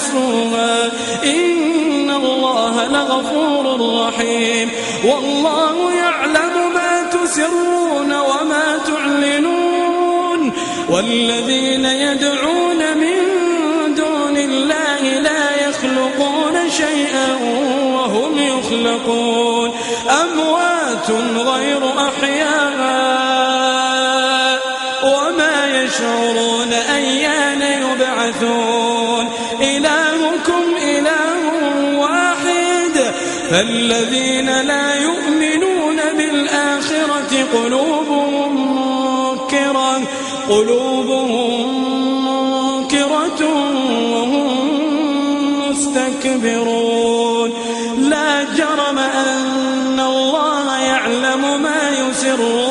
يحصوها إن الله لغفور رحيم والله يعلم ما تسرون وما تعلنون والذين يدعون من دون الله لا يخلقون شيئا وهم يخلقون أموات غير أحياء وما يشعرون أيان يبعثون إلهكم إله واحد فالذين لا يؤمنون بالآخرة قلوبهم منكرة وهم مستكبرون لا جرم أن الله يعلم ما يسرون